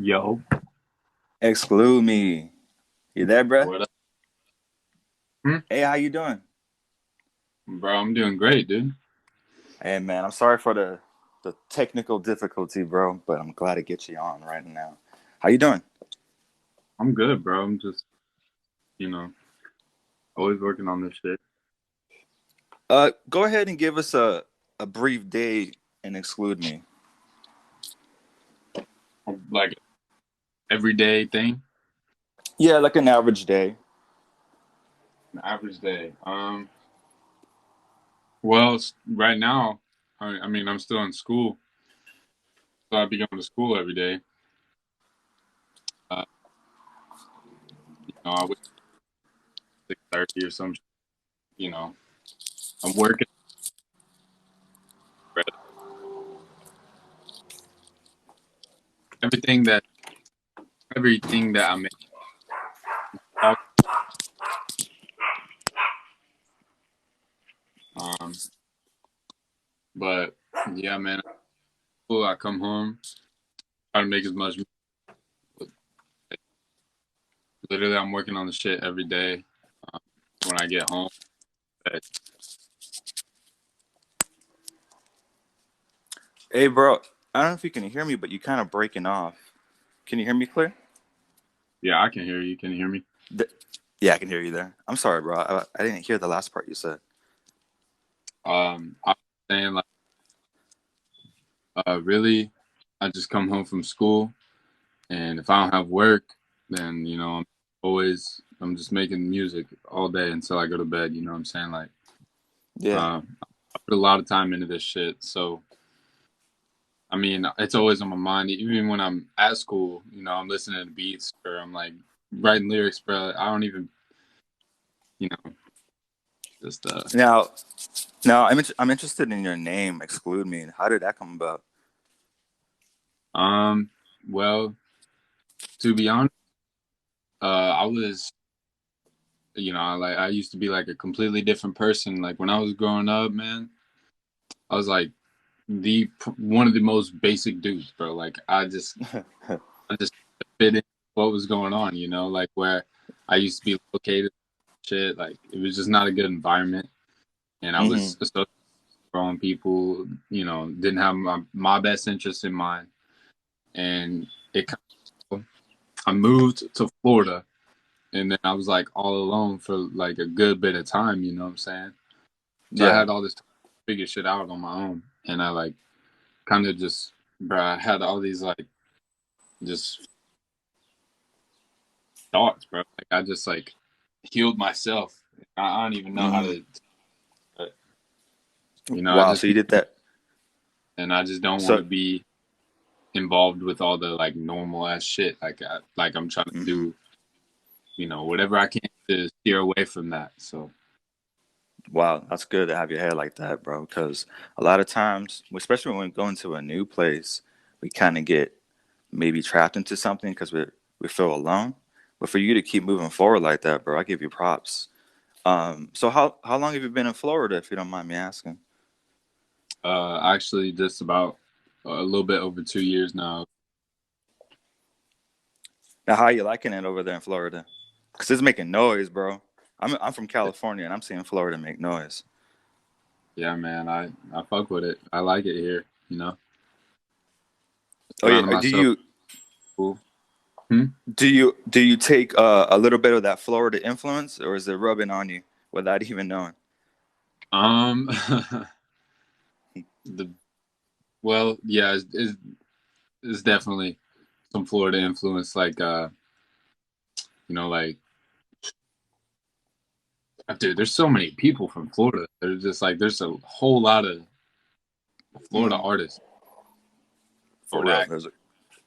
Yo, ExcludeMe. You there, bruh? what up? Hmm? Hey, how you doing? Bro, I'm doing great, dude. Hey, man, I'm sorry for the technical difficulty, bro, but I'm glad to get you on right now. How you doing? I'm good, bro. I'm just, you know, always working on this shit. Go ahead and give us a brief day and exclude me. Like everyday thing, Yeah, like an average day. an average day. Well, right now, I mean, I'm still in school, so I be going to school every day. Uh, I wake up 6:30 or some, you know, I'm working. Everything that, everything that I make. Um, but yeah, man, cool. I come home, try to make as much. Literally, I'm working on the shit every day. Um, when I get home. Hey, bro, I don't know if you can hear me, but you kind of breaking off. Can you hear me clear? Yeah, I can hear you. Can you hear me? Th- yeah, I can hear you there. I'm sorry, bro. I didn't hear the last part you said. I was saying like, really, I just come home from school, and if I don't have work, then I'm just making music all day until I go to bed. You know what I'm saying? Like, Yeah. I put a lot of time into this shit, so I mean, it's always on my mind. Even when I'm at school, I'm listening to beats or I'm like writing lyrics, bro. I don't even, you know, just Now, now I'm interested in your name. Exclude me. How did that come about? um. Well, to be honest, I was I used to be like a completely different person. Like when I was growing up, man, I was like the one of the most basic dudes, bro. Like I just fit in what was going on, like where I used to be located, shit. Like it was just not a good environment, and I hmm was associated with wrong people. Didn't have my best interest in mind, and it. I moved to Florida, and then I was like all alone for like a good bit of time. You know what I'm saying? So I Yeah. had all this time to figure shit out on my own, and I like kind of just, bro. I had all these like just thoughts, bro. Like I just like healed myself. I don't even know how hmm to, but, I Wow. just So you did that. and I just don't want to So be involved with all the like normal ass shit. Like I'm trying to hmm do, whatever I can to steer away from that. So wow, that's good to have your hair like that, bro. Because a lot of times, especially when we go into a new place, we kind of get maybe trapped into something because we feel alone. But for you to keep moving forward like that, bro, I give you props. So how long have you been in Florida, if you don't mind me asking? actually, just about a little bit over 2 years now. Now, how are you liking it over there in Florida? Because it's making noise, bro. I'm from California and I'm seeing Florida make noise. Yeah, man, I fuck with it. I like it here. Oh yeah, Surrounding myself. Cool. Hmm? do you take a little bit of that Florida influence, or is it rubbing on you without even knowing? Um, the well, yeah, it's definitely some Florida influence. Like, like, dude, there's so many people from Florida. There's just like there's a whole lot of Florida hmm artists. For real, Kodak, there's a,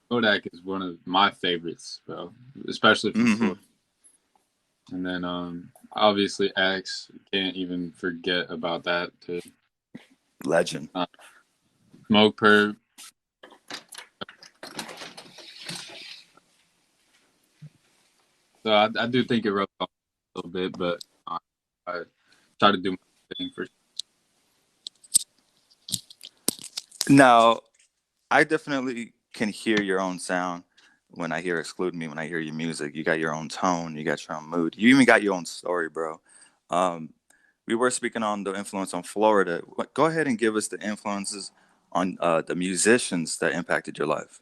Kodak is one of my favorites, bro, especially from hmm Florida. And then, obviously X, can't even forget about that. To legend. uh, Smoke Perp. So I do think it rubs off a little bit, but I try to do my thing for. Now, I definitely can hear your own sound when I hear Exclude Me, when I hear your music. You got your own tone, you got your own mood, you even got your own story, bro. Um, we were speaking on the influence on Florida. Go ahead and give us the influences on the musicians that impacted your life.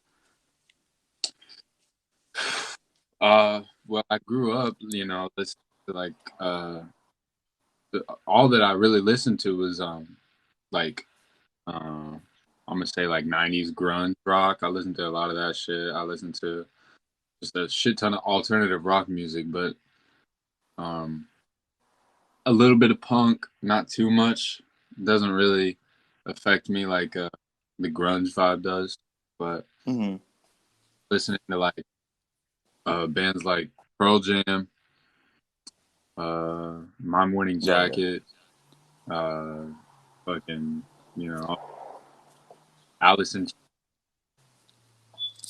Well, I grew up, listening to like all that I really listened to was like I'm gonna say like '90s grunge rock. I listened to a lot of that shit. I listened to just a shit ton of alternative rock music, but um a little bit of punk, not too much. Doesn't really affect me like the grunge vibe does. But Hmm. listening to like bands like Pearl Jam, My Morning Oh yeah. Jacket, uh, fucking, you know, Alice in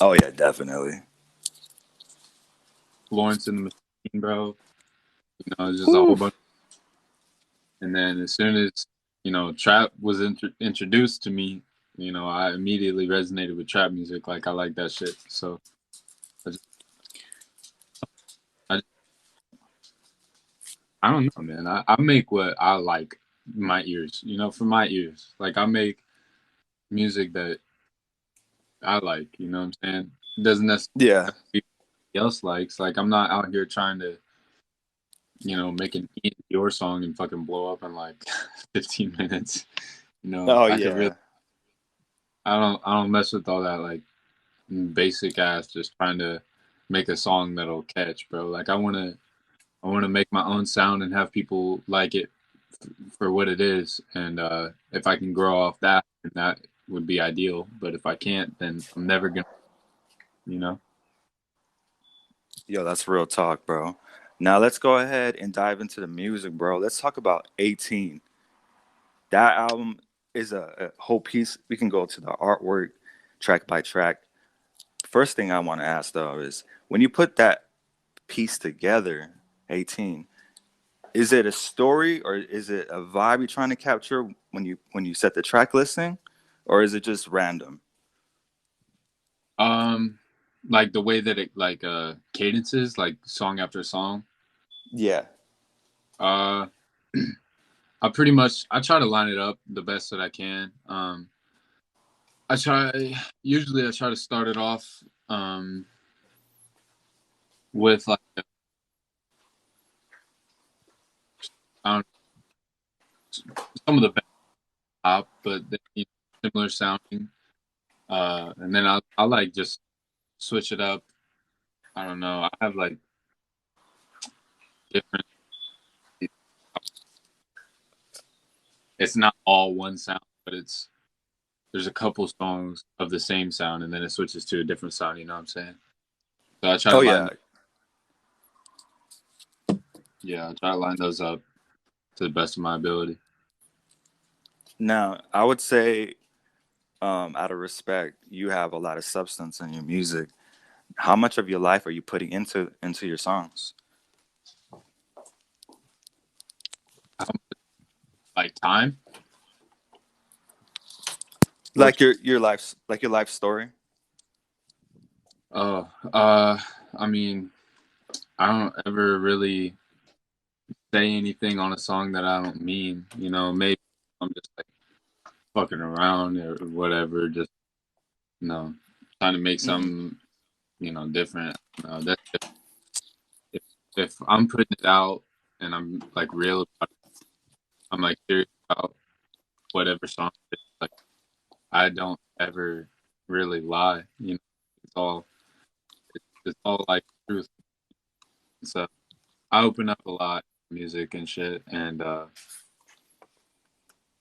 Oh yeah, definitely. Florence and the Machine, bro. It's just a whole Whew. bunch. And then as soon as trap was introduced to me, I immediately resonated with trap music. Like I like that shit. So I just, I, I don't know, man. I make what I like my ears. For my ears. Like I make music that I like. You know what I'm saying? It doesn't necessarily Yeah. else likes. Like I'm not out here trying to make an your song and fucking blow up in like 15 minutes. Oh I could really. yeah. I don't mess with all that like basic ass just trying to make a song that'll catch, bro. Like I wanna make my own sound and have people like it for what it is. And if I can grow off that, then that would be ideal. But if I can't, then I'm never gonna. You know. Yo, that's real talk, bro. Now let's go ahead and dive into the music, bro. Let's talk about 18. That album is a whole piece. We can go to the artwork track by track. First thing I want to ask though is when you put that piece together, 18, is it a story or is it a vibe you're trying to capture when you set the track listing, or is it just random? Um, like the way that it like cadences, like song after song. Yeah. Uh, I try to line it up the best that I can. I try usually I try to start it off with like I don't some of the best pop, but then, similar sounding. And then I like just switch it up. I don't know. I have like different. It's not all one sound, but there's a couple songs of the same sound, and then it switches to a different sound. You know what I'm saying? So I try to Oh line, yeah. yeah, I try to line those up to the best of my ability. Now I would say, out of respect, you have a lot of substance in your music. How much of your life are you putting into your songs? Like time. What? Like your life story. Oh, I mean, I don't ever really say anything on a song that I don't mean. Maybe I'm just like fucking around or whatever. Just trying to make Hmm. something different. That if I'm putting it out and I'm like real about it, I'm like serious about whatever song it is. Like I don't ever really lie. It's all it's all like truth. So I open up a lot in music and shit, and I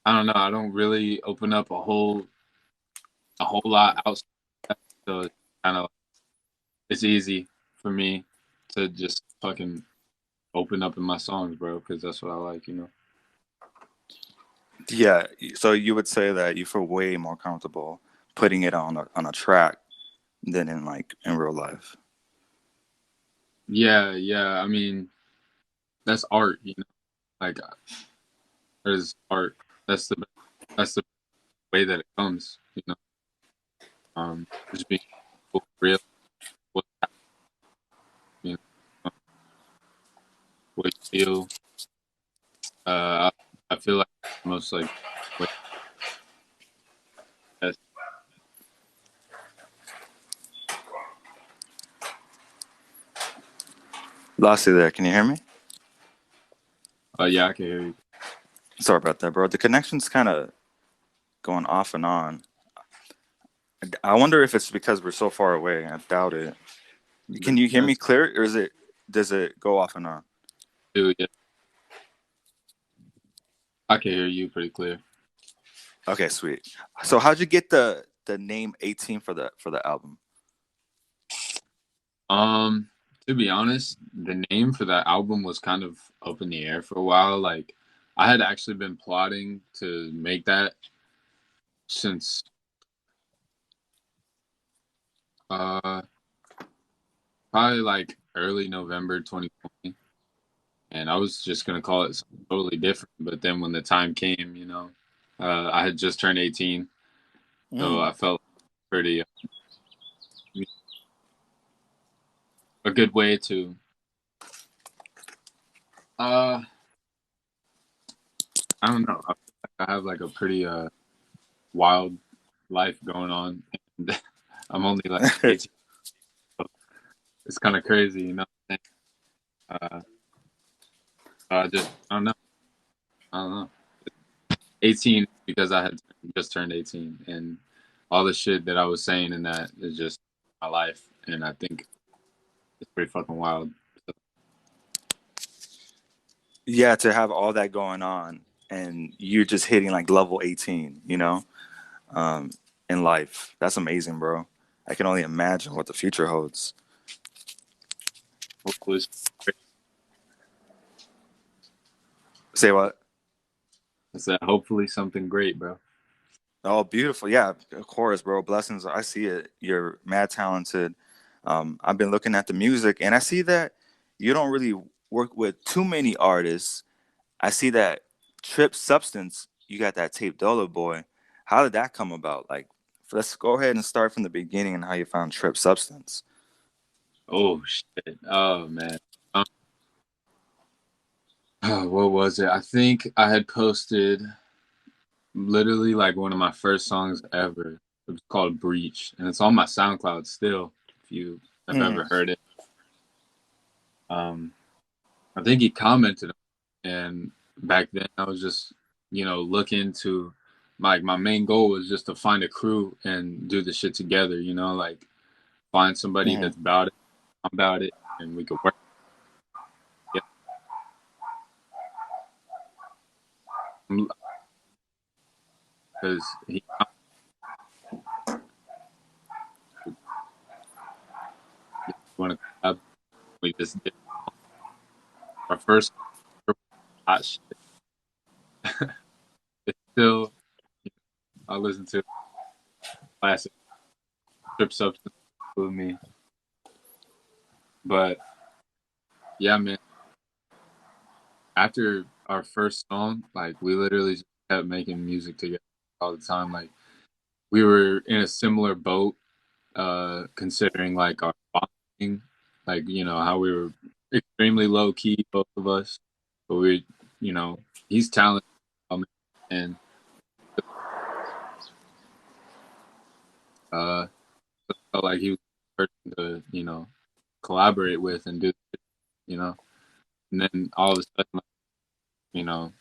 don't know. I don't really open up a whole lot outside. So it's kind of it's easy for me to just fucking open up in my songs, bro, because that's what I like. Yeah. So you would say that you feel way more comfortable putting it on a track than in real life. Yeah, yeah. I mean, that's art. Like there's art. That's the way that it comes. Just being real. feel. Uh, I feel like most like way best. Lost you there. Can you hear me? Yeah, I can hear you. Sorry about that, bro. The connection's kind of going off and on. I wonder if it's because we're so far away. I doubt it. Can you hear me That's clear, or does it go off and on? dude. Yeah, I can hear you pretty clear. Okay, sweet. So how'd you get the name 18 for the album? Um, to be honest, the name for that album was kind of up in the air for a while. Like, I had actually been plotting to make that since uh probably like early November 2020, and I was just gonna call it something totally different. But then when the time came, I had just turned 18, so Mm. I felt pretty a good way to uh I don't know. I feel like I have like a pretty wild life going on, and I'm only like 18. So it's kind of crazy, you know. Uh, I don't know. I don't know. 18 because I had just turned 18, and all the shit that I was saying in that is just my life, and I think it's pretty fucking wild. So, Yeah, to have all that going on and you're just hitting like level 18, um, in life. That's amazing, bro. I can only imagine what the future holds. hopefully, Say what? I said hopefully something great, bro. Oh, beautiful. Yeah, of course, bro. Blessings. I see it. You're mad talented. I've been looking at the music and I see that you don't really work with too many artists. I see that Trip Substance, you got that tape Dolo Boy. How did that come about? Like, let's go ahead and start from the beginning and how you found Trip Substance. Oh shit. Oh man. Um, what was it? I think I had posted literally like one of my first songs ever. It was called Breach, and it's on my SoundCloud still. If you have ever Mm. heard it, um, I think he commented, and back then I was just looking to my main goal was just to find a crew and do the shit together. Like find somebody Hmm. that's about it, I'm about it, and we could work together. Because he want to collab. We just did our first hot shit. It's still I listen to classic Trip Substance with me. But yeah, man, after our first song, like we literally just kept making music together all the time. Like we were in a similar boat, considering like our bonding, like how we were extremely low key, both of us. But he's talented, and uh, felt like he was the person to collaborate with and do, you know. And then all of a sudden, like, you know,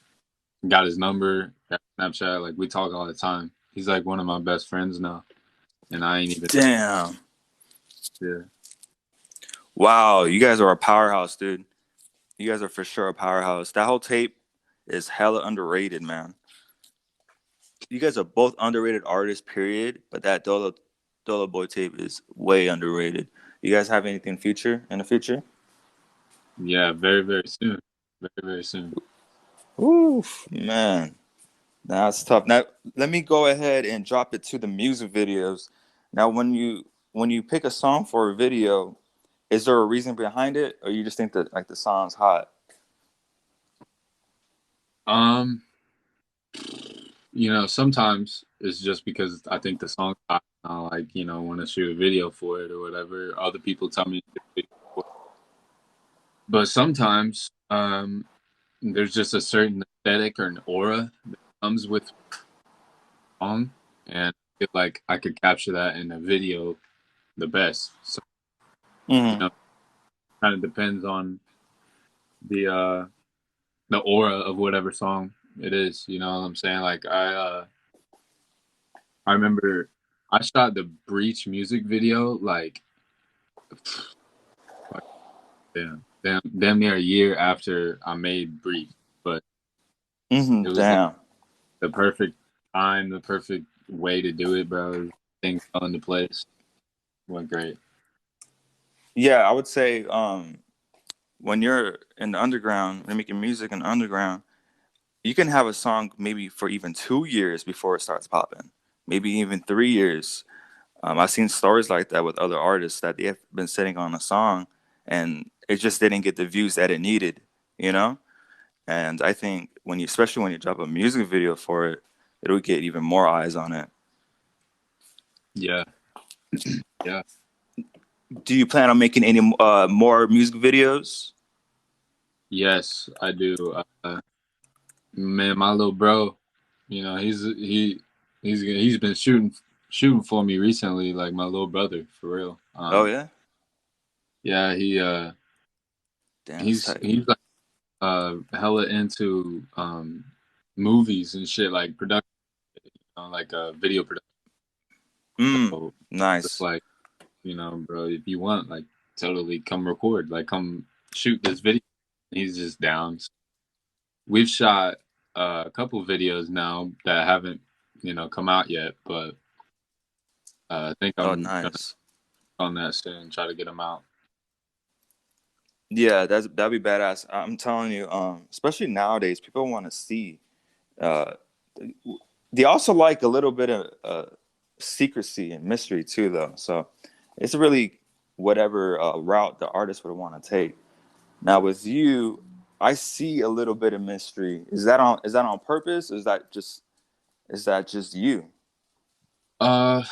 got his number, got Snapchat. Like we talk all the time. He's like one of my best friends now, and I ain't even. Damn. Yeah. Wow, you guys are a powerhouse, dude. You guys are for sure a powerhouse. That whole tape is hella underrated, man. You guys are both underrated artists, period. But that Dolo Boy tape is way underrated. You guys have anything future in the future? Yeah, very very soon, very very soon. Oof, man. That's tough. Now let me go ahead and drop it to the music videos. Now when you pick a song for a video, is there a reason behind it, or you just think that like the song's hot? Um, sometimes it's just because I think the song's hot. I like want to shoot a video for it or whatever. Other people tell me to shoot a video for it. But sometimes Um, there's just a certain aesthetic or an aura that comes with a song, and I feel like I could capture that in a video the best. So Hmm. kind of depends on the uh the aura of whatever song it is. You know what I'm saying? Like I remember I shot the Breach music video like damn near a year after I made Breach, but Hmm. it was like Damn. the perfect time, the perfect way to do it, bro. Things fell into place. Went great. Yeah, I would say when you're in the underground, when you're making music in the underground, you can have a song maybe for even 2 years before it starts popping, maybe even 3 years. I've seen stories like that with other artists that they have been sitting on a song and it just didn't get the views that it needed, you know? And I think when you, especially when you drop a music video for it, it'll get even more eyes on it. Yeah, yeah, Do you plan on making any more music videos? yes, I do. Man, my little bro, he's been shooting for me recently, like my little brother for real. Oh yeah, Yeah, damn, that's tight. he's like hella into movies and shit like production, like video production. So it's Nice. like, bro, if you want, like, totally come record, like, come shoot this video. He's just down. We've shot a couple videos now that haven't, come out yet, but I think Oh, I'm gonna nice. on that soon, try to get them out. Yeah, that'd be badass. I'm telling you, especially nowadays, people want to see. Uh, they also like a little bit of secrecy and mystery too, though. So it's really whatever route the artist would want to take. Now with you, I see a little bit of mystery. Is that on purpose? Is that just you? Uh,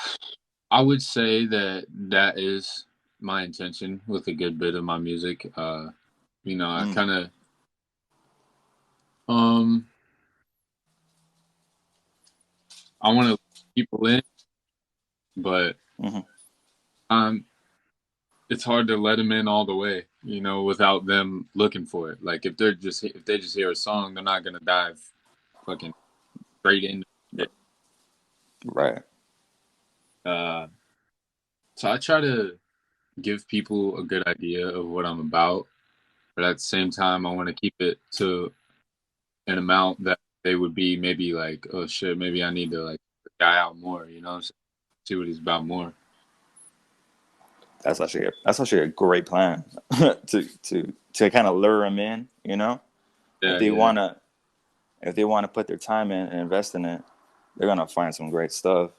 I would say that is my intention with a good bit of my music. I Mm, kind of um I want to let people in, but hmm. um it's hard to let them in all the way, without them looking for it. Like if they just hear a song, they're not gonna dive fucking straight into it. Right. Uh, so I try to give people a good idea of what I'm about, but at the same time, I want to keep it to an amount that they would be maybe like, oh shit, maybe I need to like guy out more, see what he's about more. That's actually a great plan to kind of lure them in. If Yeah, they yeah. wanna if they wanna put their time in and invest in it, they're gonna find some great stuff.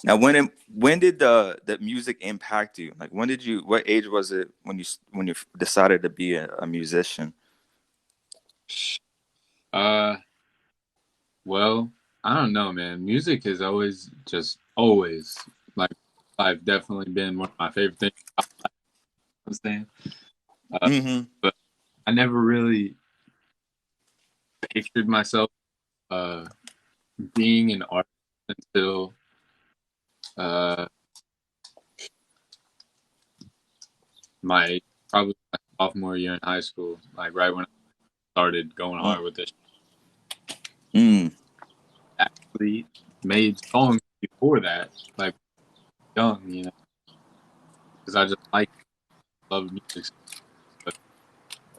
Now, when did the music impact you? Like, what age was it when you decided to be a musician? Uh, well, I don't know, man. Music has always just always like life definitely been one of my favorite things. I understand, uh, Hmm. but I never really pictured myself uh being an artist until uh my probably my sophomore year in high school, like right when I started going hard with this. Mm. I actually made songs before that, like young, because I just like love music. But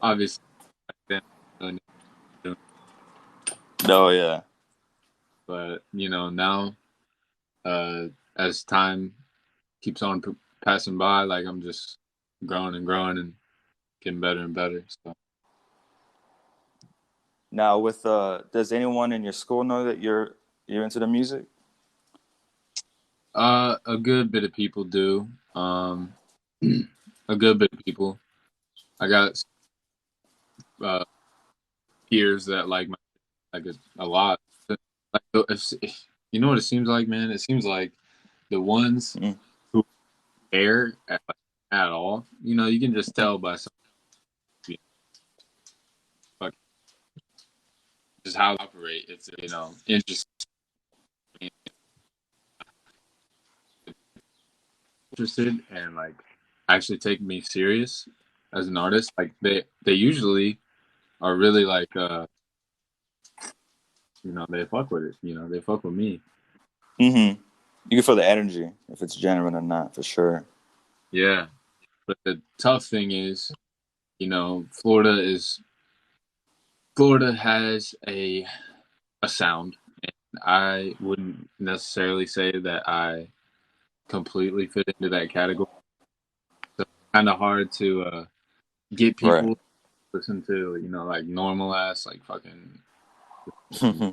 obviously, back then, I really knew. Oh yeah. But now, uh, as time keeps on passing by, like I'm just growing and growing and getting better and better. So, Now, does anyone in your school know that you're into the music? a good bit of people do. A good bit of people. I got uh, peers that like a lot. Like, if you know what it seems like, man. It seems like the ones Mm. who care at all. You can just tell by some. just how they operate. It's interested and like actually take me serious as an artist. Like they usually are really like they fuck with it. They fuck with me. Mm-hmm. You can feel the energy if it's genuine or not, for sure. Yeah. But the tough thing is, Florida has a sound. I wouldn't necessarily say that I completely fit into that category. So it's kind of hard to get Right. people to listen to, like normal ass, like fucking Yeah,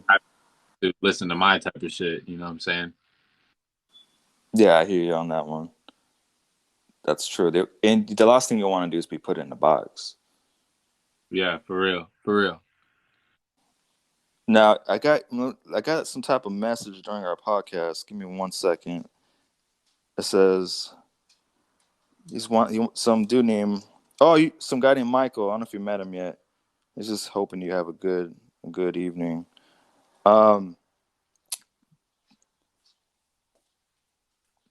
to listen to my type of shit. You know what I'm saying? I hear you on that one. That's true. And the last thing you want to do is be put in a box. Yeah, for real, for real. Now, I got some type of message during our podcast. Give me 1 second. It says some dude named some guy named Michael. I don't know if you met him yet. He's just hoping you have a good evening. Um,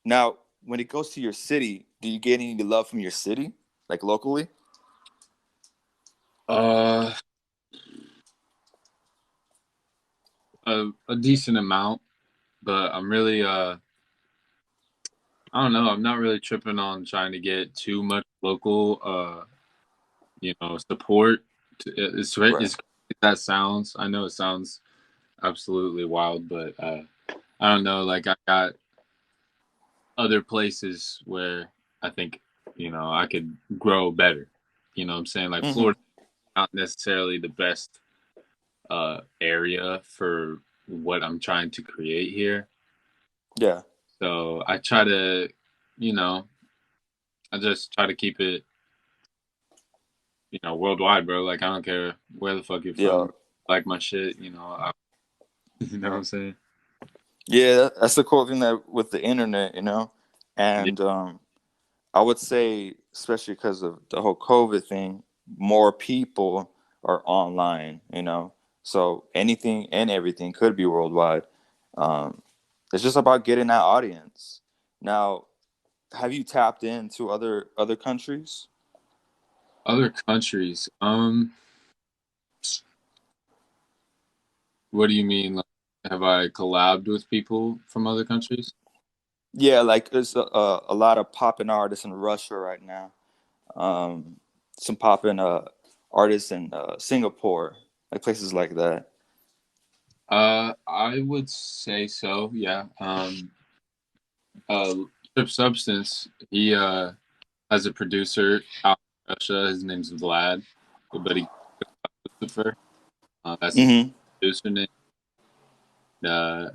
Now, when it goes to your city, do you get any love from your city, like locally? Uh, a decent amount, but I'm really I don't know. I'm not really tripping on trying to get too much local support. Right. It's that sounds. I know it sounds absolutely wild, but I don't know. Like I got other places where I think I could grow better. You know what I'm saying? Like Mm-hmm. Florida, not necessarily the best area for what I'm trying to create here. Yeah. So I try to, you know, I just try to keep it, worldwide, bro. Like I don't care where the fuck you're Yeah. from. Like my shit, you know what I'm saying? Yeah. That's the cool thing that with the internet, Yeah. and I would say, especially because of the whole COVID thing, more people are online. So anything and everything could be worldwide. Um, it's just about getting that audience. Now, have you tapped into other countries? Other countries. What do you mean? Like, have I collabed with people from other countries? Yeah, like there's a lot of popping artists in Russia right now. Um, some popping artists in Singapore, like places like that. I would say so. Yeah. Uh, Trip Substance. He has a producer out in Russia. His name's Vlad, but he Lucifer. That's his Mm-hmm. producer name. Uh,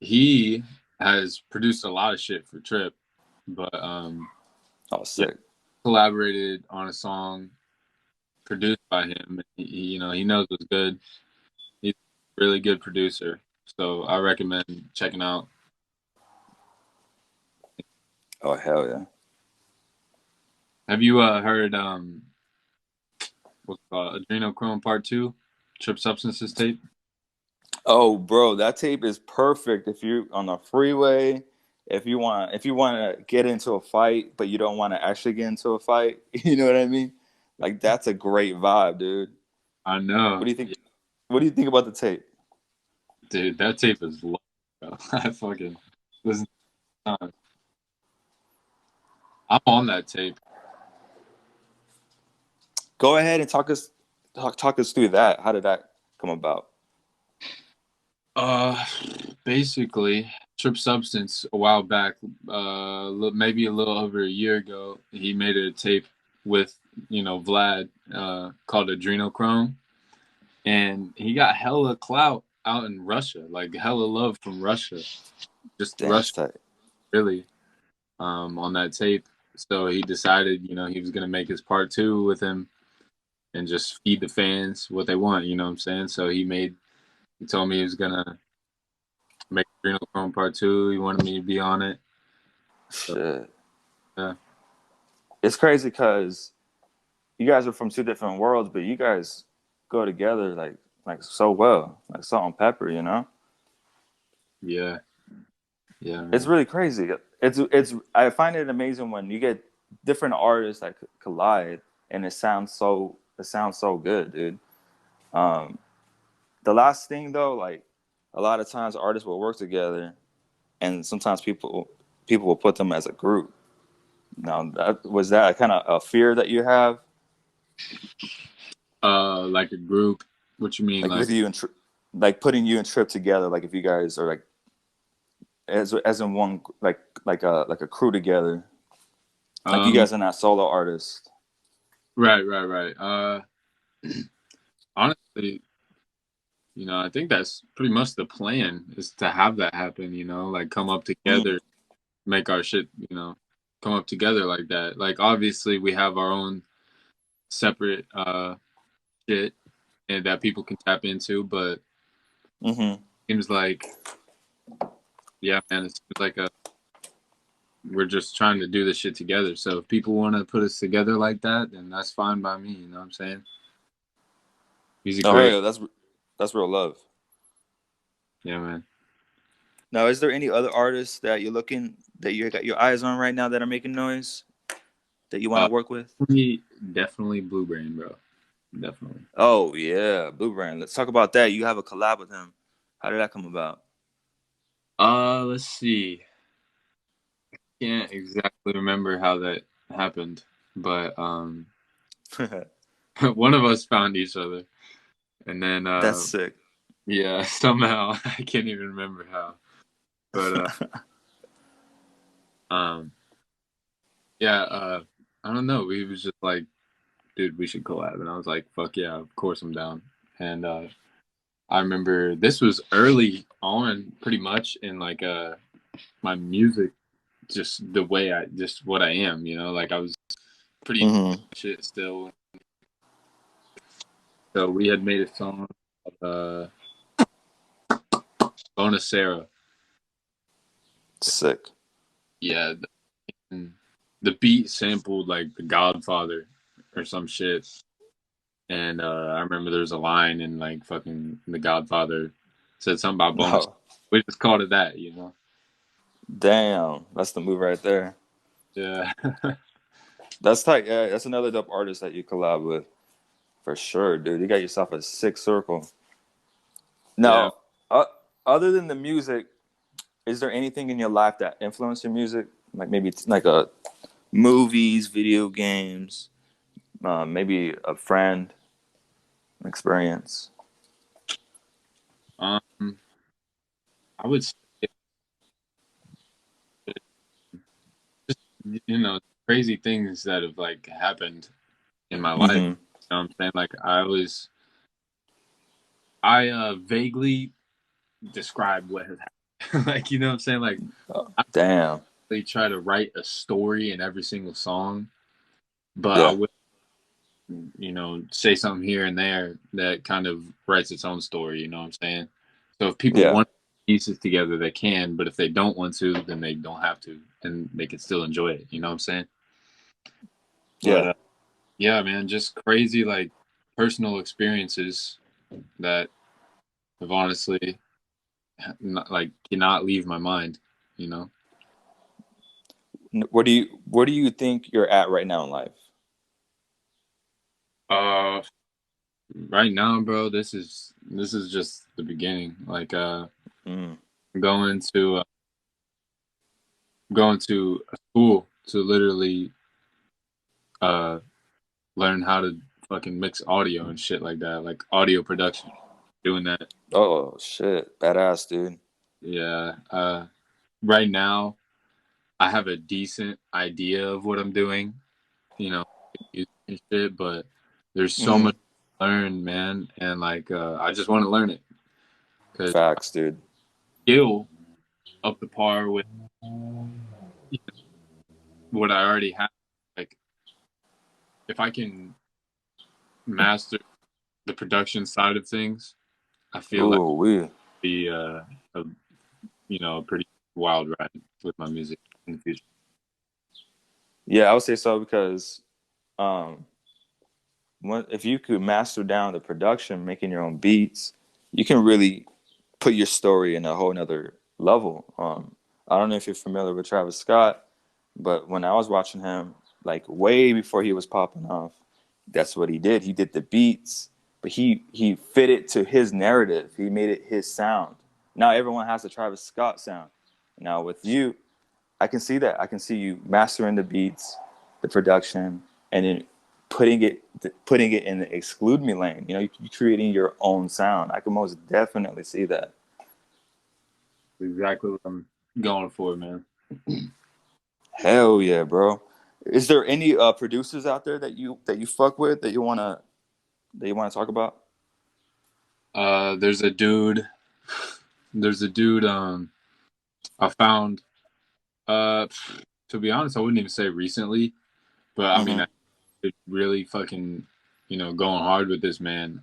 he has produced a lot of shit for Trip, but Oh, yeah, sick. collaborated on a song produced by him. He knows what's good. He's a really good producer, so I recommend checking out. Oh, hell yeah. Have you heard what's it called Adrenochrome Part Two, Trip Substances tape? Oh, bro, that tape is perfect if you're on the freeway. If you want to get into a fight, but you don't want to actually get into a fight. You know what I mean? Like that's a great vibe, dude. I What know, do you think? yeah, What do you think about the tape? dude. That tape is long, bro. I fucking listen. I'm on that tape. Go ahead and talk us through that. How did that come about? Uh, Basically, Trip Substance a while back, maybe a little over a year ago, he made a tape with Vlad, called Adrenochrome, and he got hella clout out in Russia, like hella love from Russia, just Damn, that's Russia tight. really, on that tape. So he decided, he was gonna make his part two with him and just feed the fans what they want. You know what I'm saying? So he told me he was gonna make Adrenochrome Part Two. He wanted me to be on it. So, Shit, yeah. it's crazy because you guys are from two different worlds, but you guys go together like like so well, like salt and pepper. You know, Yeah, yeah, it's man. really crazy. It's I find it amazing when you get different artists that collide, and it sounds so good, dude. Um, the last thing though, like a lot of times artists will work together, and sometimes people will put them as a group. Now, that kind of a fear that you have, Like a group. What you mean, like like? with you and like putting you and Trip together, like if you guys are like as in one, like a crew together, like you Um, guys are not solo artists. right, right, right. Honestly, I think that's pretty much the plan is to have that happen. Like come up Mm, together, make our shit. Come up together like that. Like obviously, we have our own separate shit and that people can tap into, but mm-hmm. seems like, yeah, man, it seems like we're just trying to do this shit together. So if people want to put us together like that, then that's fine by me. You know what I'm saying? Music Oh, great. yeah, that's real love. Yeah, man. Now, is there any other artists that you got your eyes on right now that are making noise that you want Uh, to work with? definitely Blue Brain, bro. Definitely. Oh yeah, Blue Brand. Let's talk about that. You have a collab with him. How did that come about? Let's see. Can't exactly remember how that happened, but one of us found each other, and then That's sick. yeah, somehow I can't even remember how, but um, yeah, I don't know. We was just like, dude, we should collab, and I was like, fuck yeah, of course I'm down. And I remember this was early on, pretty much in like my music, just the way just what I am, like I was pretty Hmm. shit still. So we had made a song called Bonacera. Sick. Yeah, the beat sampled like The Godfather or some shit. And I remember there was a line in like fucking The Godfather said something about bonus. Oh, We just called it that. damn. That's the move right there. Yeah. That's tight. Yeah, that's another dope artist that you collab with for sure, dude. You got yourself a sick circle. Yeah. Now, uh, other than the music, is there anything in your life that influenced your music? Like maybe it's like a movies, video games, maybe a friend experience. Um, I would say just crazy things that have like happened in my life. Mm-hmm. You know what I'm saying? Like I vaguely describe what has happened. Like, you know what I'm saying? Like Oh, I damn. really try to write a story in every single song, but I Yeah. would, say something here and there that kind of writes its own story, you know what I'm saying? So if people Yeah. want pieces together, they can, but if they don't want to, then they don't have to, and they can still enjoy it, you know what I'm saying? But Yeah. yeah, man, just crazy like personal experiences that have honestly not, like cannot leave my mind, you know? Where do you think you're at right now in life? Uh, right now, bro, this is just the beginning. Like, Mm. going to going to a school to literally uh learn how to fucking mix audio and shit like that, like audio production. Doing that, Oh shit, badass dude. yeah. Right now, I have a decent idea of what I'm doing, you know, music and shit, but there's so Hmm. much to learn, man, and like I just want to learn it because Facts, dude. skill up to par with what I already have. Like if I can master the production side of things, I feel like Ooh, we. be a a pretty wild ride with my music in the future. Yeah, I would say so because um if you could master down the production, making your own beats, you can really put your story in a whole nother level. I don't know if you're familiar with Travis Scott, but when I was watching him, like way before he was popping off, that's what he did. He did the beats, but he fit it to his narrative. He made it his sound. Now everyone has the Travis Scott sound. Now with you, I can see that. I can see you mastering the beats, the production, and then putting it in the exclude me lane. You know, you creating your own sound. I can most definitely see that. Exactly what I'm going for, man. Hell yeah, bro. Is there any producers out there that you fuck with that you wanna talk about? There's a dude. There's a dude. I found. Uh, to be honest, I wouldn't even say recently, but I mean, Mm-hmm. I really fucking, going hard with this man.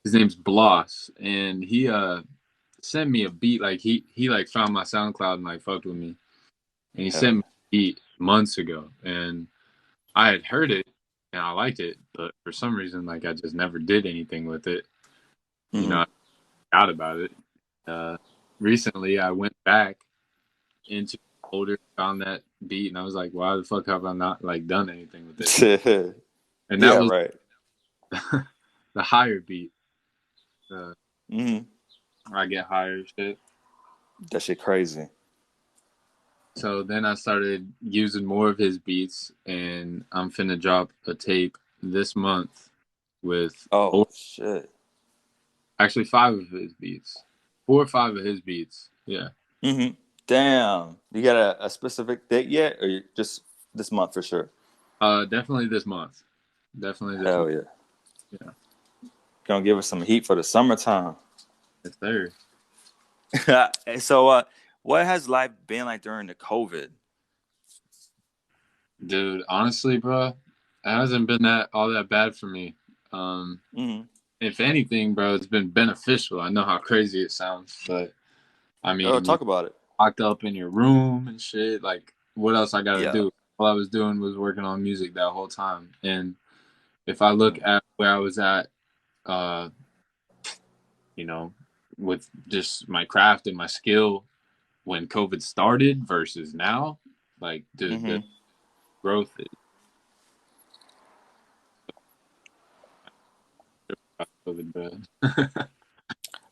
His name's Bloss, and he sent me a beat. Like he like found my SoundCloud and like fucked with me, and he Hell sent me yeah. a beat months ago, and I had heard it and I liked it, but for some reason, like I just never did anything with it. Mm-hmm. I forgot about it. Uh, Recently, I went back into the folder, found that beat, and I was like, why the fuck have I not like done anything with this? And that Yeah, was right. the higher beat. Uh, Mm-hmm. I get higher shit. That shit crazy. So then I started using more of his beats, and I'm finna drop a tape this month with Oh shit. actually five of his beats, 4 or 5 of his beats. Yeah, Mm-hmm. Damn. You got a specific date yet, or just this month for sure? definitely this month. Definitely this month. Hell yeah. Yeah, Gonna give us some heat for the summertime. it's there, So, what has life been like during the COVID? dude. Honestly, bro, it hasn't been that all that bad for me. Um, Mm-hmm. if anything, bro, it's been beneficial. I know how crazy it sounds, but I Oh, mean, you talk about it. locked up in your room and shit. Like, what else I gotta Yeah. do? All I was doing was working on music that whole time. And if I look Mm-hmm. at where I was at, uh, you know, with just my craft and my skill when COVID started versus now, like the Mm-hmm. growth is COVID, bro.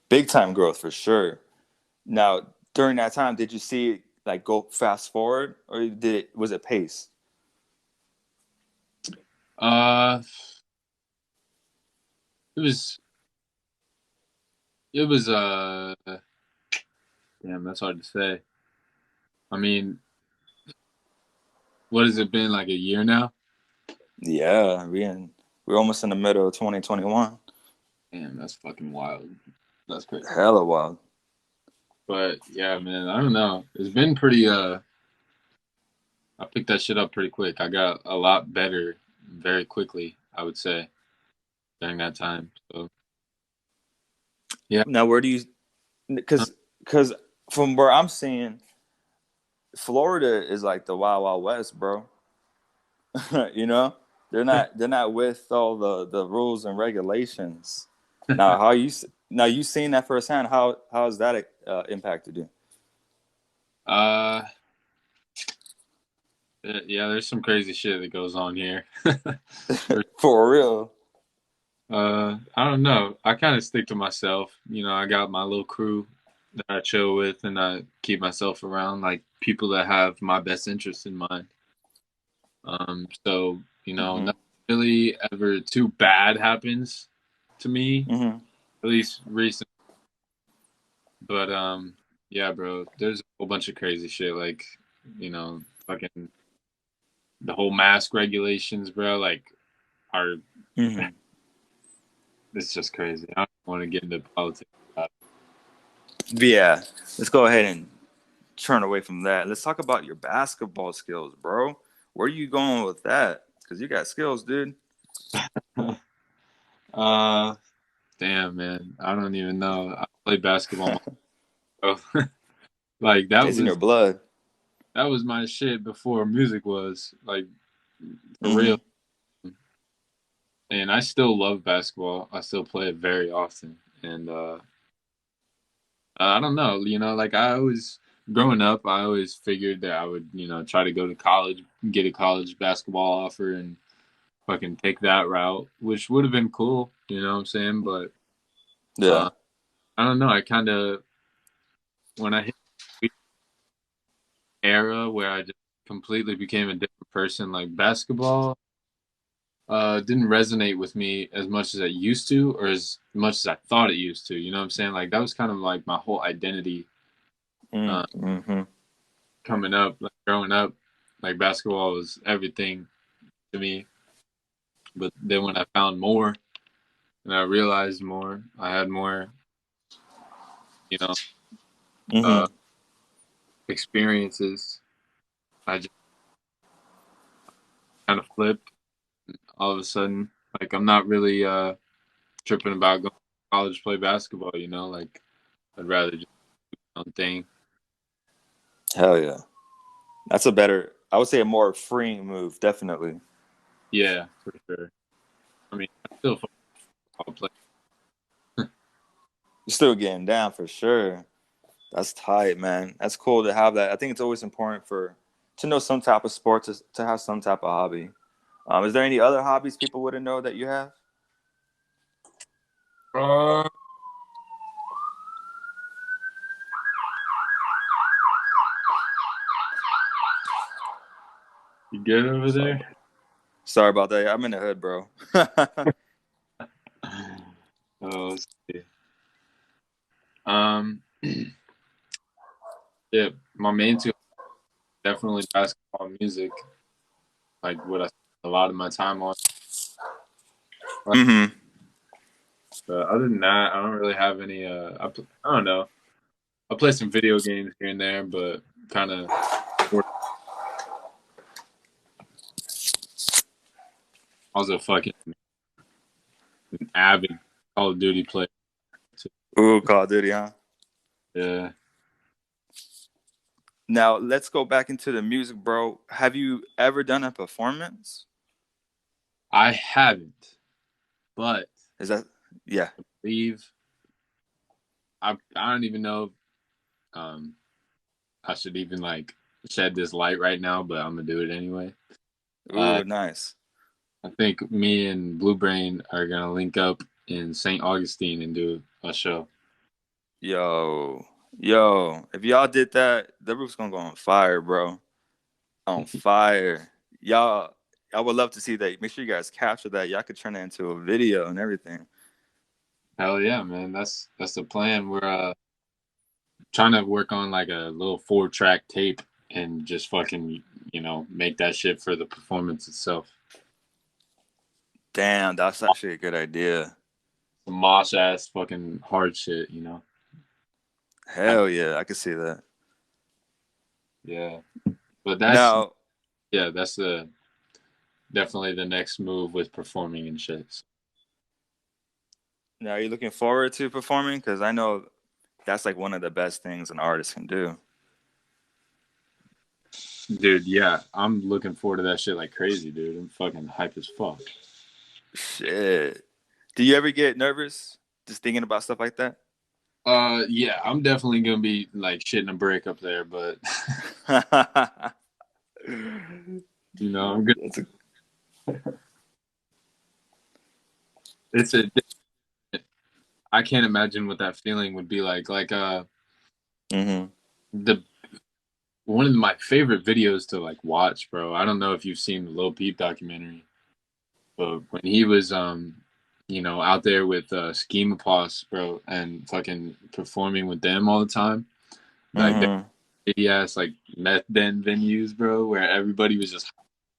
Big time growth for sure. Now, during that time, did you see it like go fast forward, or was it pace? uh, it was it was damn, that's hard to say. I mean, what has it been like a year now? Yeah, we're almost in the middle of 2021. Damn, that's fucking wild. That's crazy. Hella wild. But yeah, man, I don't know. It's been pretty I picked that shit up pretty quick. I got a lot better very quickly, I would say, during that time. So yeah. Now, where do you? Because from where I'm seeing, Florida is like the wild wild west, bro. You know, they're not with all the rules and regulations. Now, now you seen that firsthand? How has that impacted you? uh yeah, there's some crazy shit that goes on here. For real. I don't know. I kind of stick to myself. I got my little crew that I chill with, and I keep myself around like people that have my best interest in mind. So Hmm. nothing really ever too bad happens to me, Hmm. at least recently. But yeah, bro, there's a whole bunch of crazy shit like, fucking the whole mask regulations, bro. Like, are Hmm. it's just crazy. I don't want to get into politics about Yeah, let's go ahead and turn away from that. Let's talk about your basketball skills, bro. Where are you going with that? Because you got skills, dude. it. uh, Damn, man, I don't even know. I played basketball myself. Like It's in your blood. that was my shit before music was like for real. Hmm. and I still love basketball. I still play it very often, and I don't know, like I always growing up, I always figured that I would, try to go to college, get a college basketball offer, and fucking take that route, which would have been cool. You know what I'm saying? But Yeah. uh, I don't know. I kind of when I hit the era where I just completely became a different person, like basketball didn't resonate with me as much as it used to, or as much as I thought it used to. You know what I'm saying? Like that was kind of like my whole identity uh, Mm-hmm. coming up, like growing up. Like basketball was everything to me. But then when I found more and I realized more, I had more, you know, uh, Mm-hmm. experiences. I just kind of flipped all of a sudden. Like I'm not really tripping about going to college to play basketball. Like I'd rather just do my own thing. Hell yeah. That's a better, I would say a more freeing move, definitely. Yeah, for sure. I mean, I still football play. You're still getting down for sure. That's tight, man. That's cool to have that. I think it's always important for to know some type of sport to have some type of hobby. Is there any other hobbies people wouldn't know that you have? Uh, you good over Sorry, there? sorry about that. I'm in the hood, bro. Oh, let's see. Um, yeah, my main two definitely basketball and music. Like what I spend a lot of my time on. Mm-hmm. But other than that, I don't really have any. I don't know. I play some video games here and there, but kind of. I was a fucking avid Call of Duty player too. Ooh, Call of Duty, huh? Yeah, Now let's go back into the music, bro. Have you ever done a performance? I haven't, but Is that yeah? I believe I don't even know if I should even like shed this light right now, but I'm gonna do it anyway. Uh, Ooh, nice. I think me and Blue Brain are gonna link up in St. Augustine and do a show. Yo, yo, if y'all did that, the roof's gonna go on fire, bro. On fire. Y'all, I would love to see that. Make sure you guys capture that. Y'all could turn it into a video and everything. Hell yeah, man! That's the plan. We're trying to work on like a little 4-track tape and just fucking make that shit for the performance itself. Damn, that's actually a good idea. Some mosh ass fucking hard shit. Hell yeah, I can see that. Yeah, but that's Now, yeah, that's the definitely the next move with performing and shit. now, are you looking forward to performing? Because I know that's like one of the best things an artist can do. Dude, yeah, I'm looking forward to that shit like crazy, dude. I'm fucking hype as fuck. Shit. Do you ever get nervous just thinking about stuff like that? Yeah, I'm definitely gonna be like shitting a brick up there, but I'm good. That's a, It's a I can't imagine what that feeling would be like. Like mm-hmm. the one of my favorite videos to like watch, bro. I don't know if you've seen the Lil Peep documentary, but when he was out there with Schema Posse, bro, and fucking performing with them all the time, like that Mm-hmm. shitty ass like meth den venues, bro, where everybody was just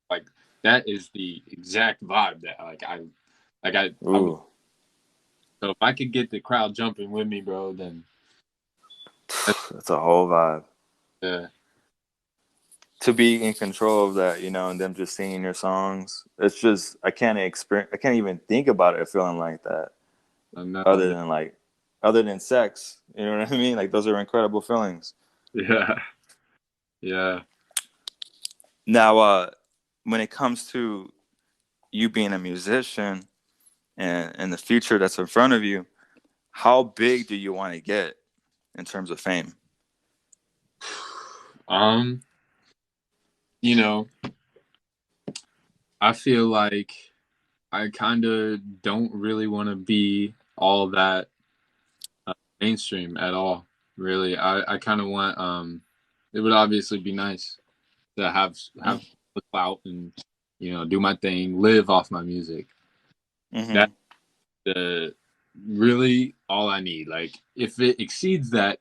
like that is the exact vibe that I would. Ooh, So if I could get the crowd jumping with me, bro, then that's that's a whole vibe. uh, To be in control of that, and them just singing your songs. It's just I can't experience. I can't even think about it feeling like that. I know, Other dude. than like, other than sex, you know what I mean? Like those are incredible feelings. Yeah, yeah. Now, when it comes to you being a musician, and in the future that's in front of you, how big do you want to get in terms of fame? Um, you know, I feel like I kind of don't really want to be all that mainstream at all. Really, I kind of want. It would obviously be nice to have the clout and do my thing, live off my music. That's Mm-hmm. the really all I need. Like if it exceeds that,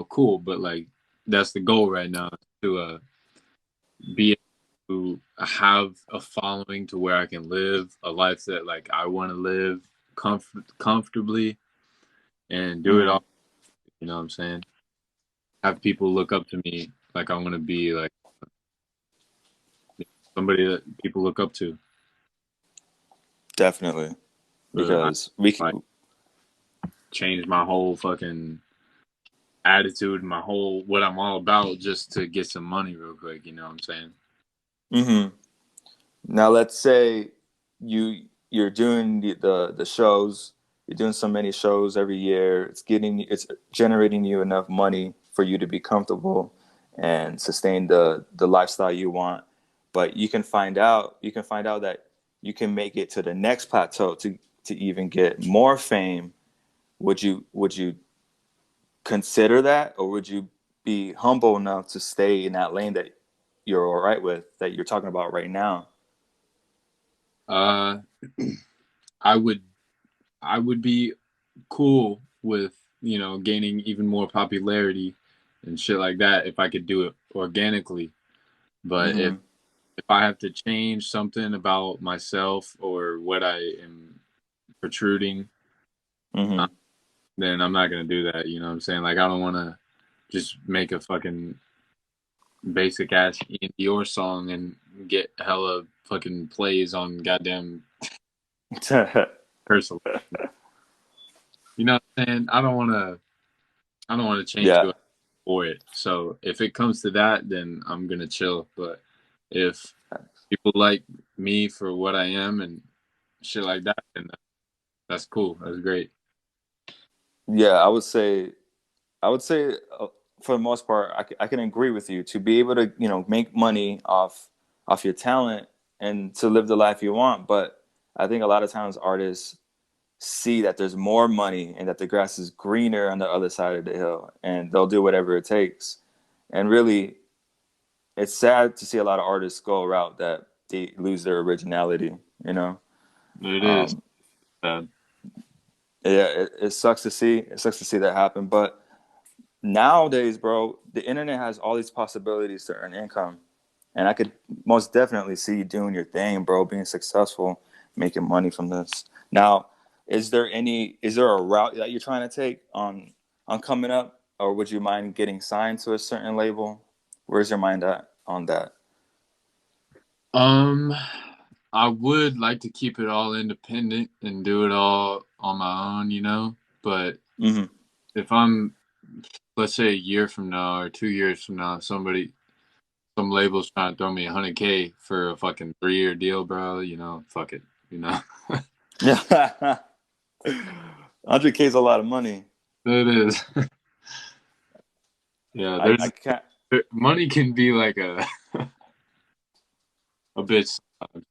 cool. But like that's the goal right now to be able to have a following to where I can live a life that like I want to live comfortably and do it Mm-hmm. all. You know what I'm saying? Have people look up to me like I want to be like somebody that people look up to. Definitely, So I because we like can. change my whole fucking attitude, my whole what I'm all about just to get some money real quick. You know what I'm saying? Mm-hmm. Now, let's say you're doing the shows. You're doing so many shows every year. It's generating you enough money for you to be comfortable and sustain the lifestyle you want. But you can find out that you can make it to the next plateau to even get more fame. Would you consider that, or would you be humble enough to stay in that lane that you're all right with, that you're talking about right now? Uh, I would I would be cool with gaining even more popularity and shit like that if I could do it organically. But if Mm-hmm. if I have to change something about myself or what I am protruding, uh, Mm-hmm. then I'm not gonna do that. You know what I'm saying? Like I don't want to just make a fucking basic ass Ian Dior song and get hella fucking plays on goddamn personal. You know what I'm saying? I don't want to change Yeah. who I am for it. So if it comes to that, then I'm gonna chill. But if people like me for what I am and shit like that, then that's cool. That's great. Yeah, I would say for the most part, I can agree with you to be able to, make money off your talent and to live the life you want. But I think a lot of times artists see that there's more money and that the grass is greener on the other side of the hill, and they'll do whatever it takes. And really, it's sad to see a lot of artists go a route that they lose their originality. You know, It is. um, Uh, yeah, it sucks to see. It sucks to see that happen, but nowadays, bro, the internet has all these possibilities to earn income. And I could most definitely see you doing your thing, bro, being successful, making money from this. Now, is there a route that you're trying to take on coming up? Or would you mind getting signed to a certain label? Where's your mind at on that? um, I would like to keep it all independent and do it all on my own, But Mm-hmm. if I'm, let's say, a year from now or 2 years from now, some label's trying to throw me 100K for a fucking 3 year deal, bro. Fuck it. You know, Yeah. 100K is a lot of money. it is. Yeah, I can't. money can be like a bitch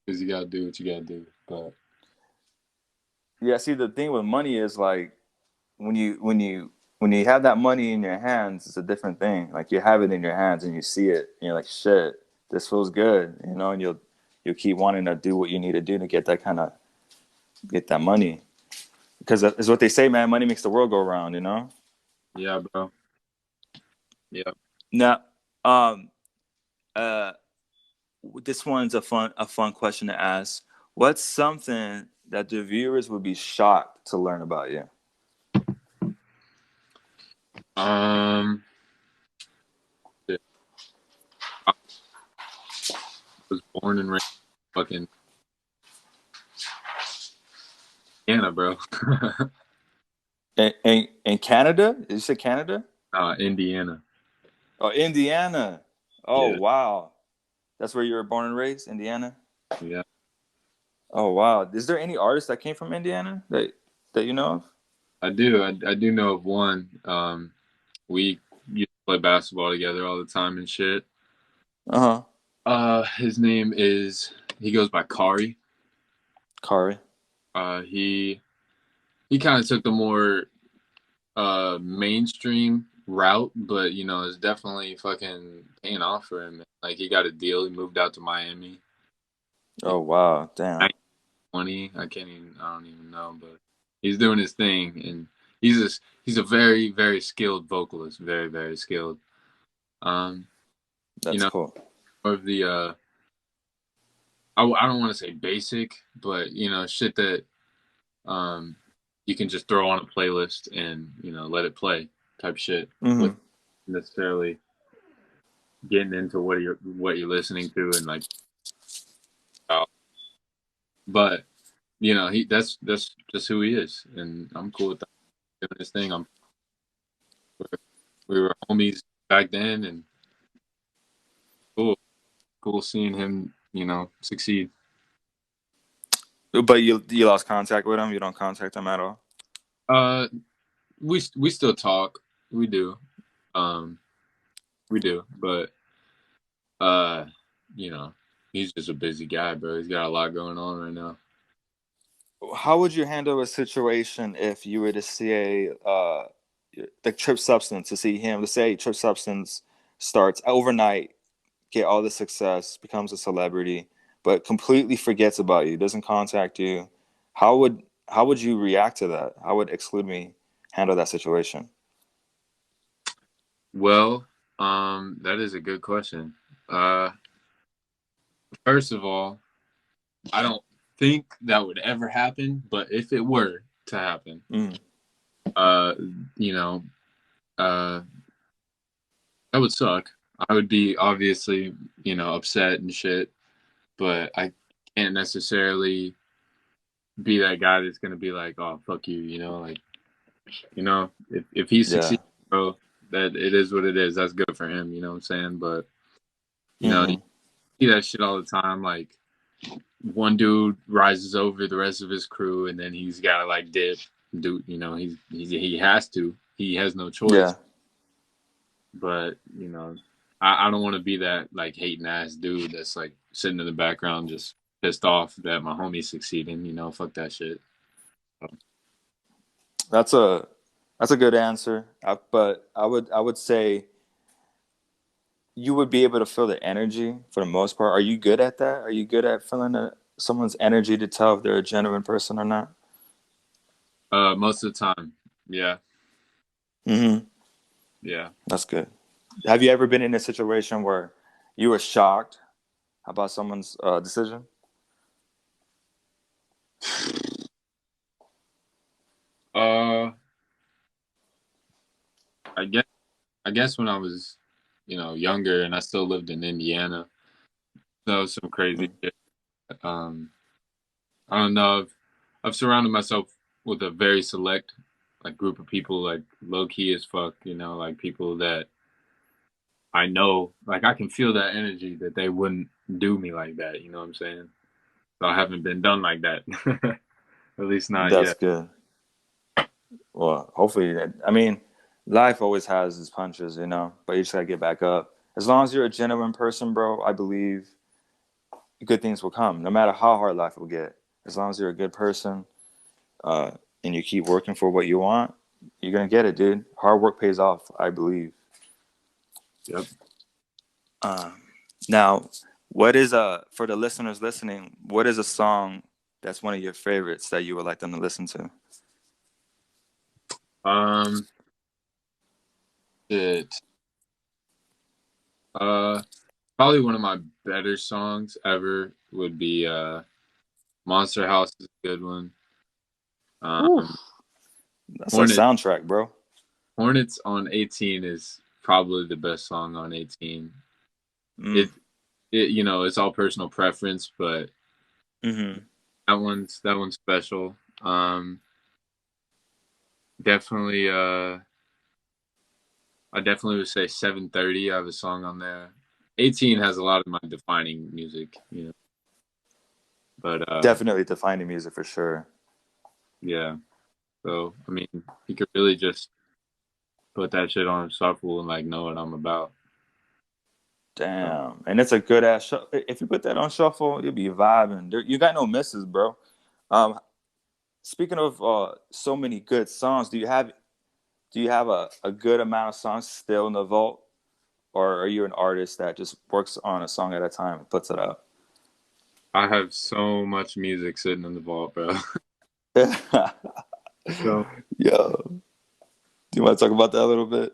because you gotta do what you gotta do. But Yeah, see, the thing with money is like when you have that money in your hands, it's a different thing. Like you have it in your hands and you see it, and you're like, shit, this feels good, and you'll keep wanting to do what you need to do to get that money. Because it's what they say, man. Money makes the world go round. yeah, bro. Yeah. Now, um, uh, this one's a fun question to ask. What's something that the viewers would be shocked to learn about you? Um, yeah, I was born and raised fucking Canada, bro. In Canada? Did you say Canada? Indiana. Oh, Indiana. Oh, Yeah, wow. That's where you were born and raised, Indiana? yeah. Oh wow. Is there any artists that came from Indiana that you know of? I do know of one. We used to play basketball together all the time and shit. Uh huh. His name is he goes by Kari. Kari. He kind of took the more mainstream route, but you know, it's definitely fucking paying off for him. Like he got a deal. He moved out to Miami. Oh wow. Damn. 20. I don't even know, but he's doing his thing, and he's a very very skilled vocalist, very very skilled. Um, you That's know, cool. more of the I don't want to say basic, but you know, shit that um you can just throw on a playlist and you know let it play type shit with Mm-hmm. necessarily getting into what you're listening to and like but you know that's just who he is and I'm cool with that doing his thing. We were homies back then and cool cool seeing him you know succeed. But you lost contact with him. You don't contact him at all. uh we still talk, we do, um we do, but uh you know he's just a busy guy, bro. He's got a lot going on right now. How would you handle a situation if you were to see a like Trip Substance to see him? Let's say Trip Substance starts overnight, get all the success, becomes a celebrity, but completely forgets about you, doesn't contact you. How would you react to that? How would Exclude Me handle that situation? Well, that is a good question. uh First of all, I don't think that would ever happen, but if it were to happen, Mm, uh, you know, uh, that would suck. I would be obviously, you know, upset and shit, but I can't necessarily be that guy that's gonna be like, "Oh, fuck you," you know, like, you know, if he yeah. succeeds, bro, that it is what it is. That's good for him, you know what I'm saying? But you know, you Hmm. see that shit all the time, like one dude rises over the rest of his crew and then he's got to like dip dude, you know, he has to, he has no choice, Yeah. but you know I don't want to be that like hating ass dude that's like sitting in the background just pissed off that my homie's succeeding, you know, fuck that shit. So, That's a good answer. But I would say you would be able to feel the energy for the most part. Are you good at that? Are you good at feeling someone's energy to tell if they're a genuine person or not? most of the time, yeah, Hmm. yeah. That's good. Have you ever been in a situation where you were shocked about someone's decision? uh I guess I guess when I was you know younger and I still lived in Indiana, that was some crazy Mm. shit. I don't know. I've surrounded myself with a very select like group of people, like low key as fuck. You know, like people that I know, like I can feel that energy that they wouldn't do me like that. You know what I'm saying? So I haven't been done like that, at least not That's yet. good. Well, hopefully, I mean, life always has its punches, but you just gotta get back up. As long as you're a genuine person, bro, I believe good things will come, no matter how hard life will get. As long as you're a good person, uh, and you keep working for what you want, you're gonna get it, dude. Hard work pays off, I believe. Yep. Um, Now, what is for the listeners listening? What is a song that's one of your favorites that you would like them to listen to? Um. It. Uh. Probably one of my better songs ever would be "Monster House" is a good one. Ooh, Um. that's a Hornet soundtrack, bro. Hornets on 18 is probably the best song on 18. Mm. It you know it's all personal preference, but Mm-hmm. that one's special. Definitely I definitely would say 7:30. I have a song on there. 18 has a lot of my defining music, you know. But Definitely defining music for sure. yeah. So I mean, he could really just put that shit on shuffle and like know what I'm about. So Damn. And it's a good ass shuffle. If you put that on shuffle, you'll be vibing. You got no misses, bro. Um, Speaking of so many good songs, do you have a good amount of songs still in the vault? Or are you an artist that just works on a song at a time and puts it out? I have so much music sitting in the vault, bro. So Yo, do you want to talk about that a little bit?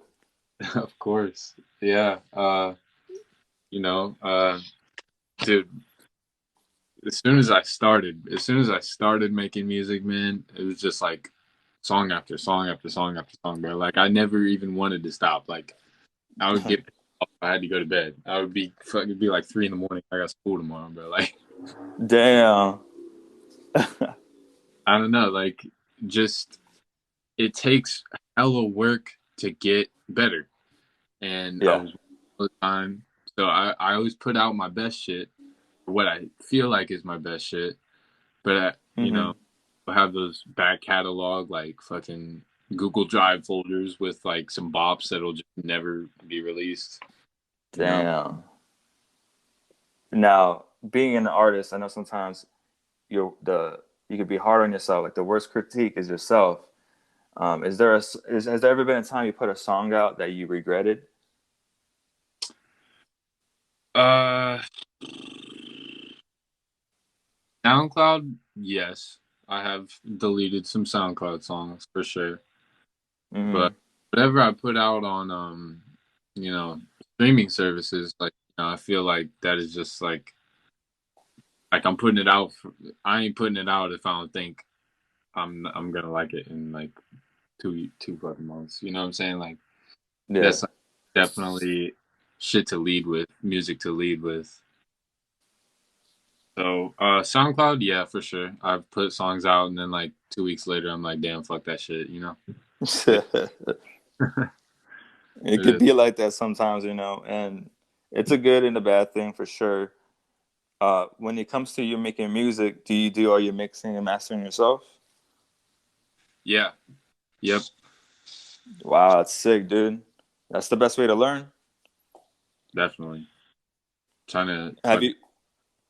of course, yeah. You know, dude. As soon as I started making music, man, it was just like song after song after song after song, bro. Like I never even wanted to stop. Like I would get up, I had to go to bed. I would be fucking be like 3 in the morning. I got school tomorrow, bro. Like Damn. I don't know, like just it takes hella work to get better, and I Yeah. was all the time. So I always put out my best shit, what I feel like is my best shit. But Hmm. I have those back catalog like fucking Google Drive folders with like some bops that'll just never be released. You know? Damn. Now, being an artist, I know sometimes you could be hard on yourself. Like the worst critique is yourself. Has there ever been a time you put a song out that you regretted? Uh, SoundCloud, yes, I have deleted some SoundCloud songs for sure. But Hmm. whatever I put out on you know, streaming services, like I feel like that is just like I'm putting it out. I ain't putting it out if I don't think I'm gonna like it in like two fucking months. You know what I'm saying? Like Yeah. that's like, definitely shit to lead with, music to lead with. So SoundCloud, yeah, for sure. I've put songs out and then like 2 weeks later, I'm like, damn, fuck that shit. You know? It, It it could is. be like that sometimes, and it's a good and a bad thing for sure. When it comes to you making music, do you do all your mixing and mastering yourself? Yeah. Yep. Wow, that's sick, dude. That's the best way to learn. Definitely. Trying to Have fucking you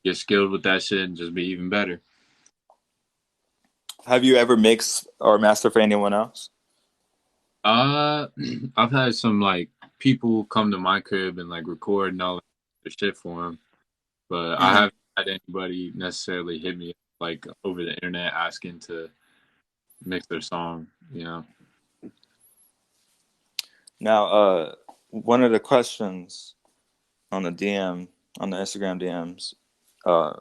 get skilled with that shit and just be even better. have you ever mixed or mastered for anyone else? Uh, I've had some like people come to my crib and like record and all the shit for them, but I Hmm. haven't had anybody necessarily hit me like over the internet asking to mix their song. You know? Now, one of the questions on the DM on the Instagram DMs, uh,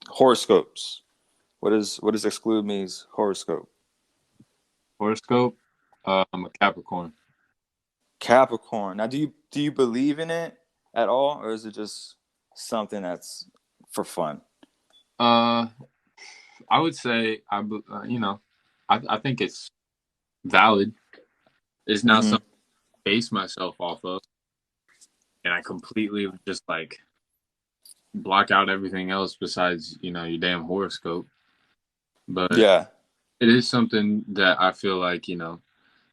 horoscopes. What is exclude me's horoscope? Horoscope. I'm a Capricorn. Capricorn. Now, do you believe in it at all, or is it just something that's for fun? Uh, I would say I think it's valid. It's not Hmm. something I base myself off of, and I completely just like block out everything else besides your damn horoscope. But Yeah. it is something that I feel like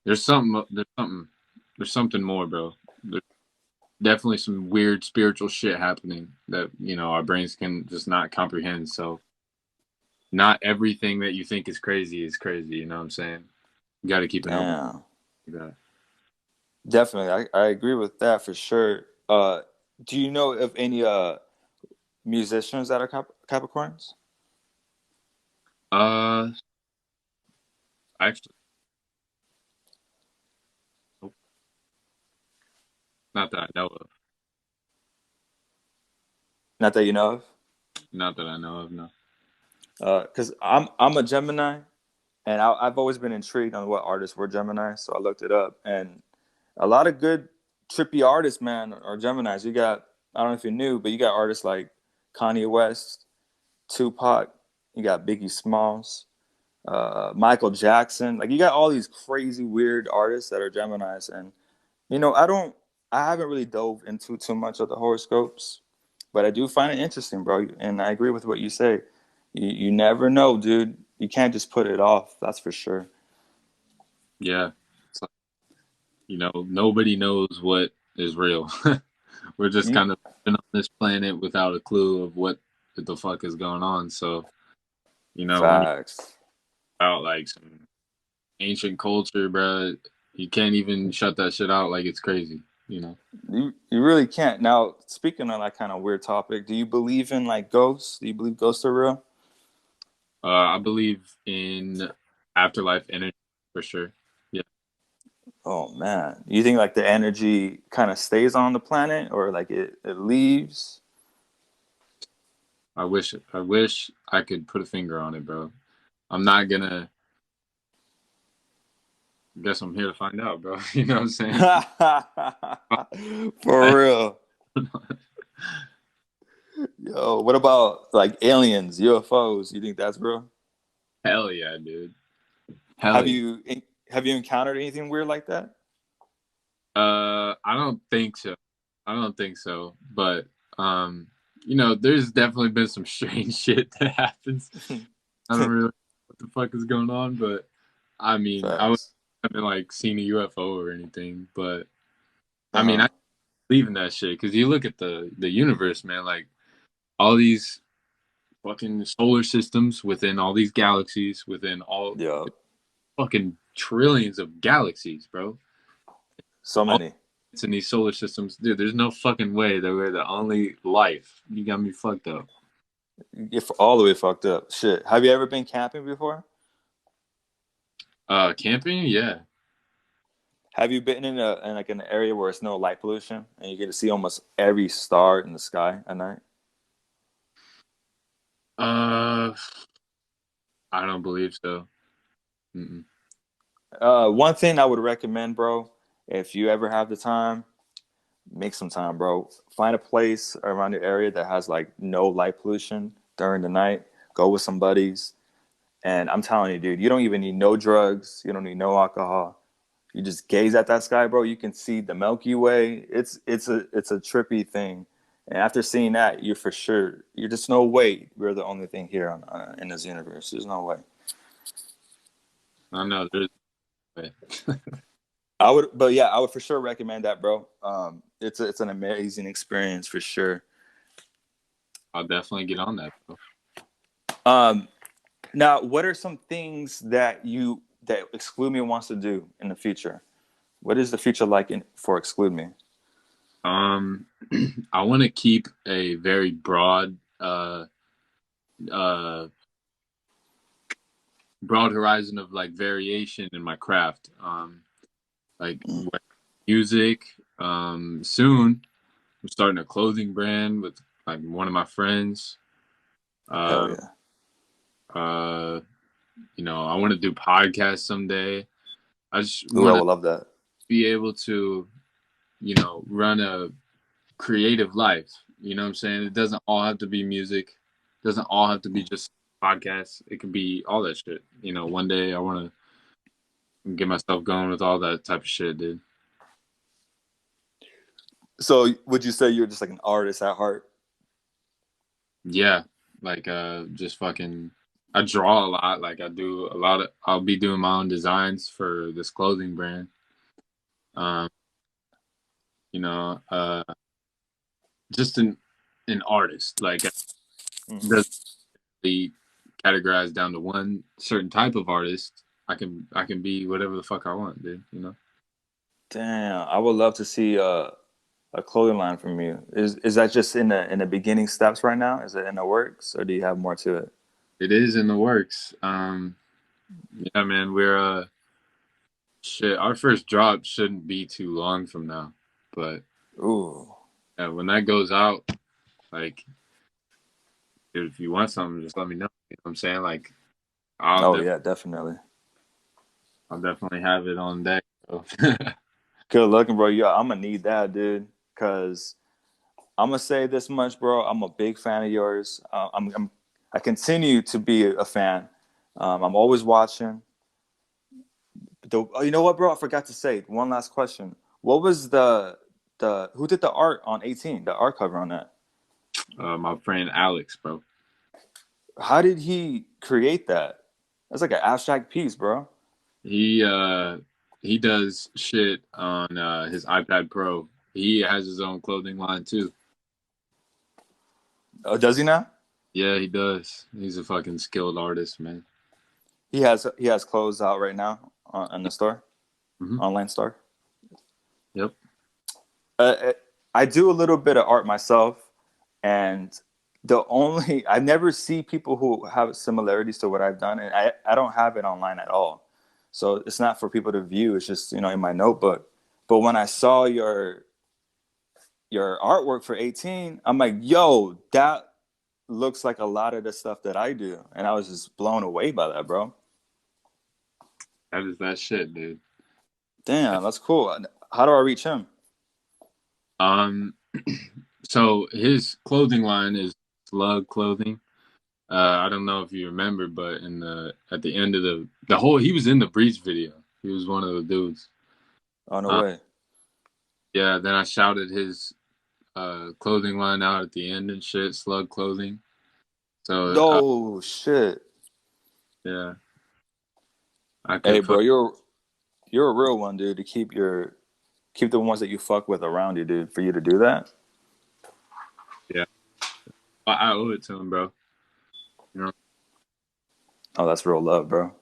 there's something more, bro. There's definitely some weird spiritual shit happening that our brains can just not comprehend. So not everything that you think is crazy is crazy. You know what I'm saying? You got to keep an open Damn. to that. Definitely, I agree with that for sure. Do you know of any musicians that are Capricorns? Uh, actually, nope, not that I know of. Not that you know of. Not that I know of. No. Because I'm a Gemini, and I've always been intrigued on what artists were Gemini, so I looked it up, and a lot of good trippy artists, man, are Geminis. You got, I don't know if you knew, but you got artists like Kanye West, Tupac, you got Biggie Smalls, Michael Jackson. Like you got all these crazy weird artists that are Geminis, and I haven't really dove into too much of the horoscopes, but I do find it interesting, bro. And I agree with what you say. You never know, dude. You can't just put it off. That's for sure. Yeah, it's like, nobody knows what is real. We're just You kind of living on this planet without a clue of what the fuck is going on. So, when you facts. out like some ancient culture, bro, you can't even shut that shit out like it's crazy, you know. You really can't. Now, speaking on that kind of weird topic, do you believe in like ghosts? Do you believe ghosts are real? I believe in afterlife energy for sure. Yeah, Oh man, you think like the energy kind of stays on the planet or like it leaves? I wish I could put a finger on it, bro. I'm not gonna. Guess I'm here to find out, bro. You know what I'm saying? For real. Yo, what about like aliens, UFOs? You think that's real? Hell yeah, dude. Hell Have yeah. you have you encountered anything weird like that? I don't think so. I don't think so. But um, there's definitely been some strange shit that happens. I don't really know what the fuck is going on, but I mean, Facts. haven't like seen a UFO or anything, but I mean, Uh-huh. I believe in that shit because you look at the universe, man. Like all these fucking solar systems within all these galaxies, within all Yeah. fucking trillions of galaxies, bro. So All many. it's in these solar systems, dude. There's no fucking way that we're the only life. You got me fucked up. You get all the way fucked up. Shit. Have you ever been camping before? Camping, yeah. Have you been in like an area where it's no light pollution and you get to see almost every star in the sky at night? Uh, I don't believe so. Mm-mm. One thing I would recommend, bro, if you ever have the time, make some time, bro. Find a place around your area that has like no light pollution during the night. Go with some buddies, and I'm telling you, dude, you don't even need no drugs. You don't need no alcohol. You just gaze at that sky, bro. You can see the Milky Way. It's a trippy thing. And after seeing that, you're for sure. You're just no way we're the only thing here on in this universe. There's no way. I know there's. I would, but yeah, I would for sure recommend that, bro. It's an amazing experience for sure. I'll definitely get on that, bro. Um, Now, what are some things that Exclude Me wants to do in the future? What is the future like for Exclude Me? Um, I want to keep a very uh, broad horizon of like variation in my craft. Like Mm, music. Soon I'm starting a clothing brand with like one of my friends. hell Uh, yeah! uh, I want to do podcasts someday. I just Ooh, I want to would love that. be able to, run a creative life. You know what I'm saying? It doesn't all have to be music. It doesn't all have to be just podcasts. It could be all that shit. One day I want to get myself going with all that type of shit, dude. So, would you say you're just like an artist at heart? Yeah, like just fucking. I draw a lot. Like I do a lot of. I'll be doing my own designs for this clothing brand. Um, you know, just an artist. Like it Hmm. doesn't really categorize down to one certain type of artist. I can be whatever the fuck I want, dude. Damn, I would love to see a clothing line from you. Is that just in the beginning steps right now? Is it in the works, or do you have more to it? It is in the works. Yeah, man, we're shit. Our first drop shouldn't be too long from now, but Ooh, when that goes out, like, dude, if you want something, just let me know. You know what I'm saying? Like, I'll oh def- yeah, definitely. I'll definitely have it on deck. So. Good looking, bro. Yeah, I'm gonna need that, dude. Cause I'm gonna say this much, bro. I'm a big fan of yours. I continue to be a fan. I'm always watching. Oh, you know what, bro? I forgot to say one last question. What was the who did the art on 18? The art cover on that? My friend Alex, bro. How did he create that? That's like an abstract piece, bro. He he does shit on his iPad Pro. He has his own clothing line too. Oh, does he now? Yeah, he does. He's a fucking skilled artist, man. He has clothes out right now on the store, Hmm. online store. Yep. I do a little bit of art myself, and the only I never see people who have similarities to what I've done, and I don't have it online at all. So it's not for people to view. It's just in my notebook. But when I saw your artwork for 18, I'm like, yo, that looks like a lot of the stuff that I do, and I was just blown away by that, bro. That is that shit, dude. Damn, that's cool. How do I reach him? Um, so his clothing line is Slug Clothing. I don't know if you remember, but in the at the end of the whole, he was in the Breach video. He was one of the dudes. Oh no Uh, way. yeah. Then I shouted his clothing line out at the end and shit. Slug Clothing. So Oh shit. yeah, I Hey, could bro, put you're a real one, dude. To keep the ones that you fuck with around you, dude. For you to do that. yeah. I owe it to him, bro. You know. Oh, that's real love, bro.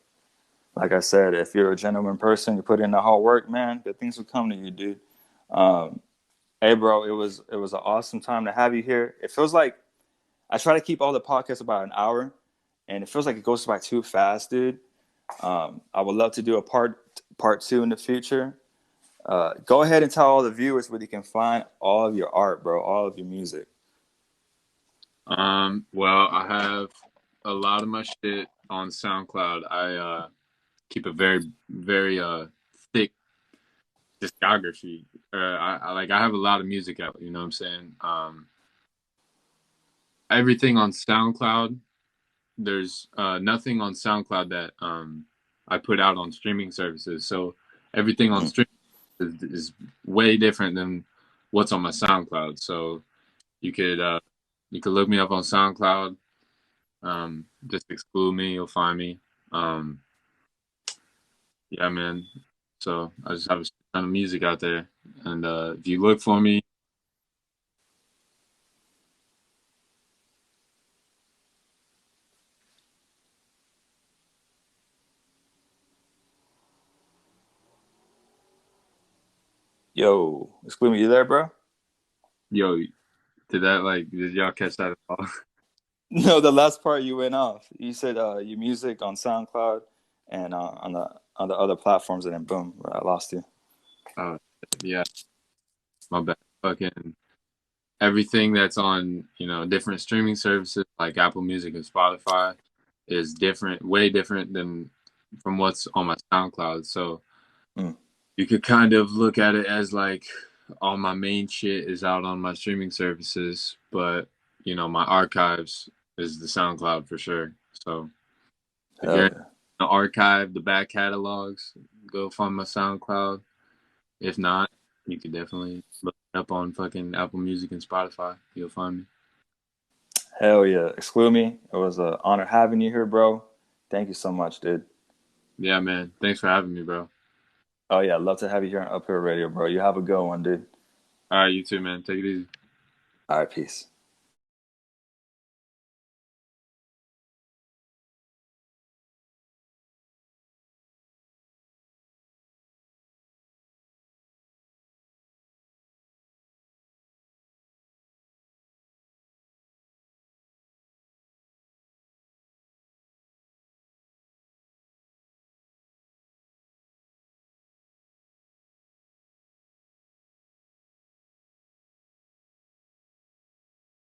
Like I said, if you're a genuine person, you put in the hard work, man. Good things will come to you, dude. Um, hey, bro, it was an awesome time to have you here. It feels like I try to keep all the podcasts about an hour, and it feels like it goes by too fast, dude. I would love to do a part two in the future. Go ahead and tell all the viewers where you can find all of your art, bro, all of your music. Well, I have a lot of my shit on SoundCloud. I keep a very thick discography. I have a lot of music out. You know what I'm saying? Everything on SoundCloud. There's nothing on SoundCloud that I put out on streaming services. So everything on Mm. streaming is way different than what's on my SoundCloud. So you could uh, you could look me up on SoundCloud. Just exclude me, you'll find me. Um, yeah, man. So I just have a ton of music out there, and if you look for me, Yo, exclude me, you there, bro? yo, did y'all catch that at all? No, the last part you went off. You said your music on SoundCloud and on the other platforms, and then boom, I lost you. uh, yeah, my bad. Fucking everything that's on different streaming services like Apple Music and Spotify is different, way different than from what's on my SoundCloud. So Mm. you could kind of look at it as like all my main shit is out on my streaming services, but my archives is the SoundCloud for sure. So if you're Hell in yeah. the archive, the back catalogs, go find my SoundCloud. If not, you could definitely look it up on fucking Apple Music and Spotify. You'll find me. Hell yeah. Exclude me. It was an honor having you here, bro. Thank you so much, dude. Yeah, man. Thanks for having me, bro. Oh yeah, love to have you here on Uphill Radio, bro. You have a good one, dude. All right, you too, man. Take it easy. All right, peace.